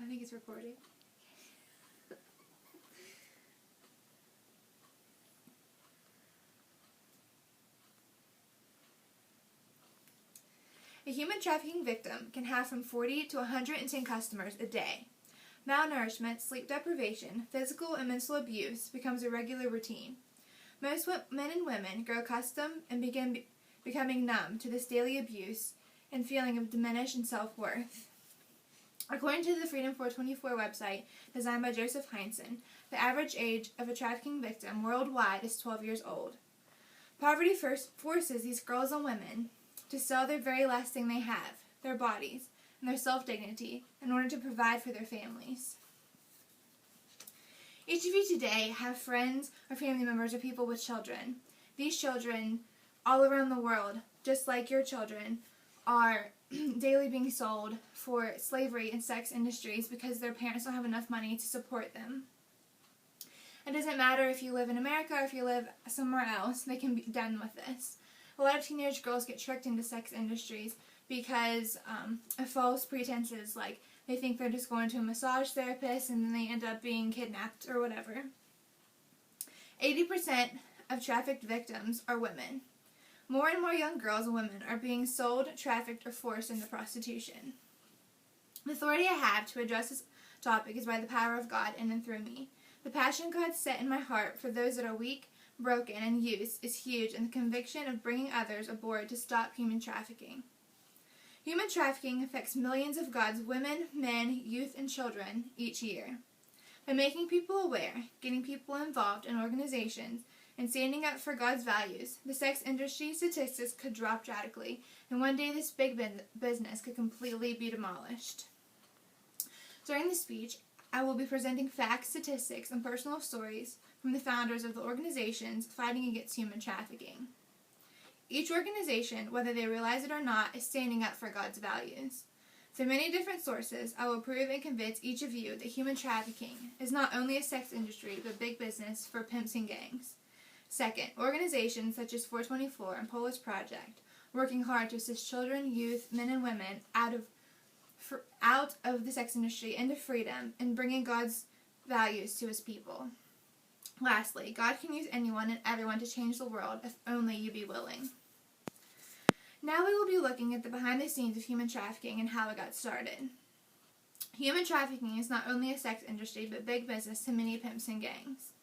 I think it's recording. A human trafficking victim can have from 40 to 110 customers a day. Malnourishment, sleep deprivation, physical and mental abuse becomes a regular routine. Most men and women grow accustomed and begin becoming numb to this daily abuse and feeling of diminished self-worth. According to the Freedom 424 website, designed by Joseph Heinsohn, the average age of a trafficking victim worldwide is 12 years old. Poverty forces these girls and women to sell their very last thing they have, their bodies, and their self-dignity, in order to provide for their families. Each of you today have friends or family members or people with children. These children, all around the world, just like your children, are daily being sold for slavery and sex industries because their parents don't have enough money to support them. It doesn't matter if you live in America or if you live somewhere else, they can be done with this. A lot of teenage girls get tricked into sex industries because of false pretenses, like they think they're just going to a massage therapist and then they end up being kidnapped or whatever. 80% of trafficked victims are women. More and more young girls and women are being sold, trafficked, or forced into prostitution. The authority I have to address this topic is by the power of God in and through me. The passion God set in my heart for those that are weak, broken, and used is huge, and the conviction of bringing others aboard to stop human trafficking. Human trafficking affects millions of God's women, men, youth, and children each year. By making people aware, getting people involved in organizations, and standing up for God's values, the sex industry statistics could drop dramatically, and one day this big business could completely be demolished. During the speech, I will be presenting facts, statistics, and personal stories from the founders of the organizations fighting against human trafficking. Each organization, whether they realize it or not, is standing up for God's values. Through many different sources, I will prove and convince each of you that human trafficking is not only a sex industry, but big business for pimps and gangs. Second, organizations such as 424 and Polish Project, working hard to assist children, youth, men, and women out of the sex industry into freedom and bringing God's values to his people. Lastly, God can use anyone and everyone to change the world if only you be willing. Now we will be looking at the behind the scenes of human trafficking and how it got started. Human trafficking is not only a sex industry, but big business to many pimps and gangs.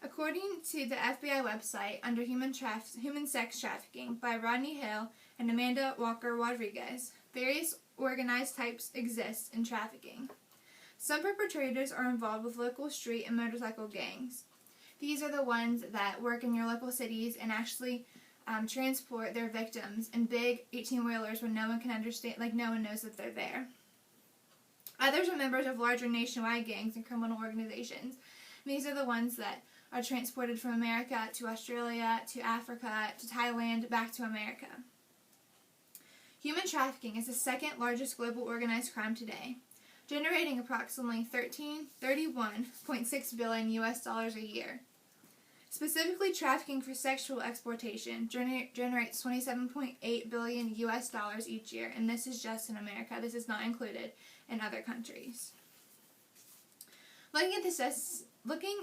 According to the FBI website, under human sex trafficking by Rodney Hill and Amanda Walker Rodriguez, various organized types exist in trafficking. Some perpetrators are involved with local street and motorcycle gangs. These are the ones that work in your local cities and actually transport their victims in big 18-wheelers when no one can understand, like no one knows that they're there. Others are members of larger nationwide gangs and criminal organizations. These are the ones that are transported from America to Australia, to Africa, to Thailand, back to America. Human trafficking is the second largest global organized crime today, generating approximately $31.6 billion a year. Specifically, trafficking for sexual exploitation generates $27.8 billion each year, and this is just in America. This is not included in other countries. Looking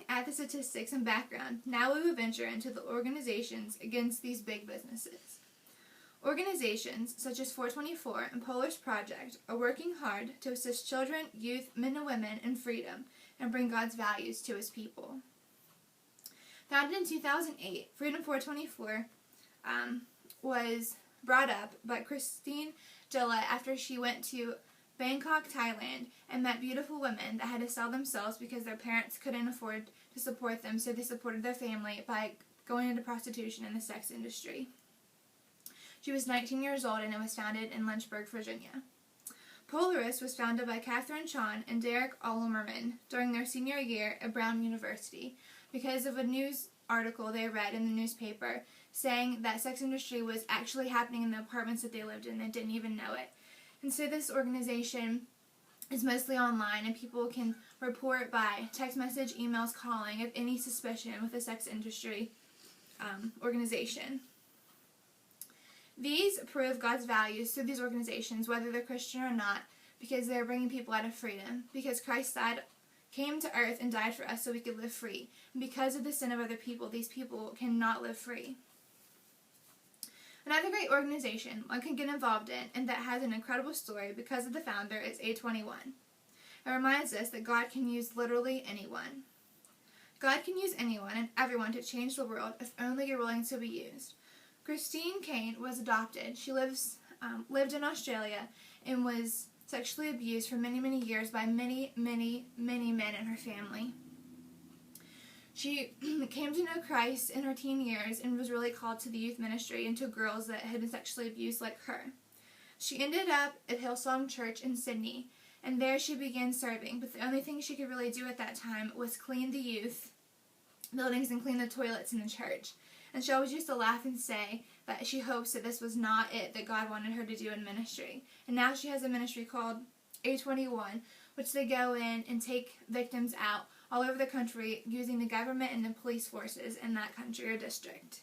at the statistics and background, now we will venture into the organizations against these big businesses. Organizations such as 424 and Polish Project are working hard to assist children, youth, men, and women in freedom and bring God's values to his people. Founded in 2008, Freedom 424 was brought up by Christine Gillette after she went to Bangkok, Thailand, and met beautiful women that had to sell themselves because their parents couldn't afford to support them, so they supported their family by going into prostitution in the sex industry. She was 19 years old, and it was founded in Lynchburg, Virginia. Polaris was founded by Catherine Chon and Derek Ollerman during their senior year at Brown University because of a news article they read in the newspaper saying that sex industry was actually happening in the apartments that they lived in and didn't even know it. And so this organization is mostly online, and people can report by text message, emails, calling of any suspicion with the sex industry organization. These prove God's values through these organizations, whether they're Christian or not, because they're bringing people out of freedom, because Christ came to earth and died for us so we could live free. And because of the sin of other people, these people cannot live free. Another great organization one can get involved in and that has an incredible story because of the founder is A21. It reminds us that God can use literally anyone. God can use anyone and everyone to change the world if only you're willing to be used. Christine Kane was adopted. She lived in Australia and was sexually abused for many, many years by many, many, many men in her family. She came to know Christ in her teen years and was really called to the youth ministry and to girls that had been sexually abused like her. She ended up at Hillsong Church in Sydney, and there she began serving, but the only thing she could really do at that time was clean the youth buildings and clean the toilets in the church. And she always used to laugh and say that she hopes that this was not it that God wanted her to do in ministry. And now she has a ministry called A21, which they go in and take victims out all over the country using the government and the police forces in that country or district.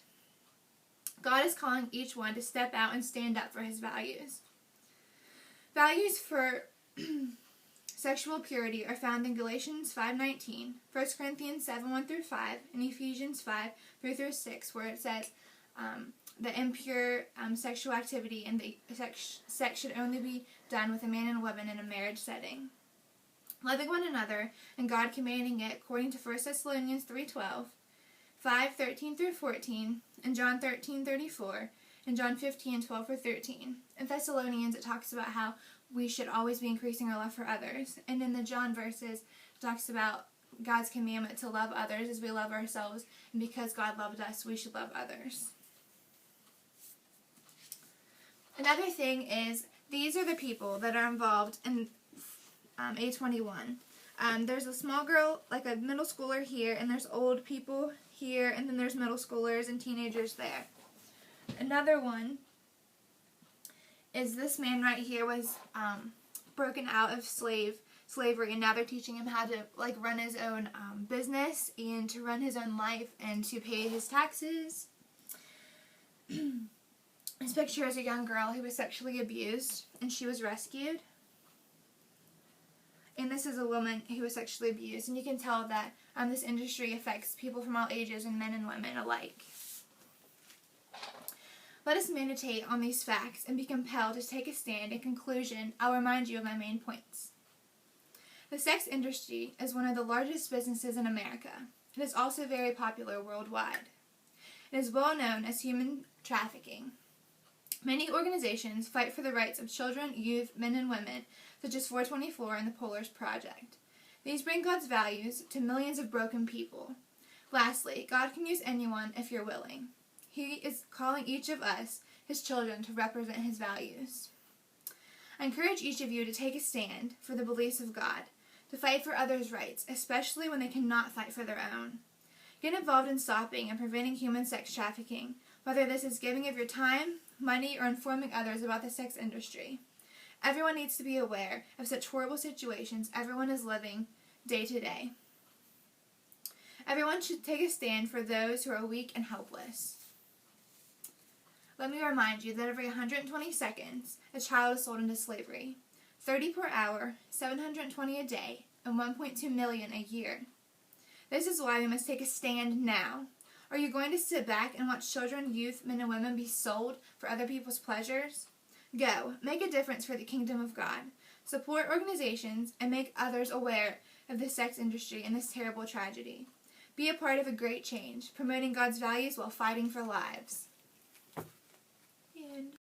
God is calling each one to step out and stand up for his values. Values for sexual purity are found in Galatians 5:19, 1 Corinthians 7:1-5, and Ephesians 5:3-6, where it says that impure sexual activity and the sex should only be done with a man and a woman in a marriage setting. Loving one another and God commanding it according to 1 Thessalonians 3:12, 5:13-14, and John 13:34, and John 15:12-13. In Thessalonians it talks about how we should always be increasing our love for others. And in the John verses it talks about God's commandment to love others as we love ourselves, and because God loved us, we should love others. Another thing is, these are the people that are involved in A21. There's a small girl, like a middle schooler here, and there's old people here, and then there's middle schoolers and teenagers there. Another one is this man right here was broken out of slavery, and now they're teaching him how to run his own business and to run his own life and to pay his taxes. This picture is a young girl who was sexually abused, and she was rescued. And this is a woman who was sexually abused, and you can tell that this industry affects people from all ages and men and women alike. Let us meditate on these facts and be compelled to take a stand. In conclusion, I'll remind you of my main points. The sex industry is one of the largest businesses in America. It is also very popular worldwide. It is well known as human trafficking. Many organizations fight for the rights of children, youth, men, and women, such as 424 and the Polars Project. These bring God's values to millions of broken people. Lastly, God can use anyone if you're willing. He is calling each of us, his children, to represent his values. I encourage each of you to take a stand for the beliefs of God, to fight for others' rights, especially when they cannot fight for their own. Get involved in stopping and preventing human sex trafficking, whether this is giving of your time, money, or informing others about the sex industry. Everyone needs to be aware of such horrible situations everyone is living day to day. Everyone should take a stand for those who are weak and helpless. Let me remind you that every 120 seconds, a child is sold into slavery. 30 per hour, 720 a day, and 1.2 million a year. This is why we must take a stand now. Are you going to sit back and watch children, youth, men, and women be sold for other people's pleasures? Go, make a difference for the kingdom of God. Support organizations and make others aware of the sex industry and this terrible tragedy. Be a part of a great change, promoting God's values while fighting for lives.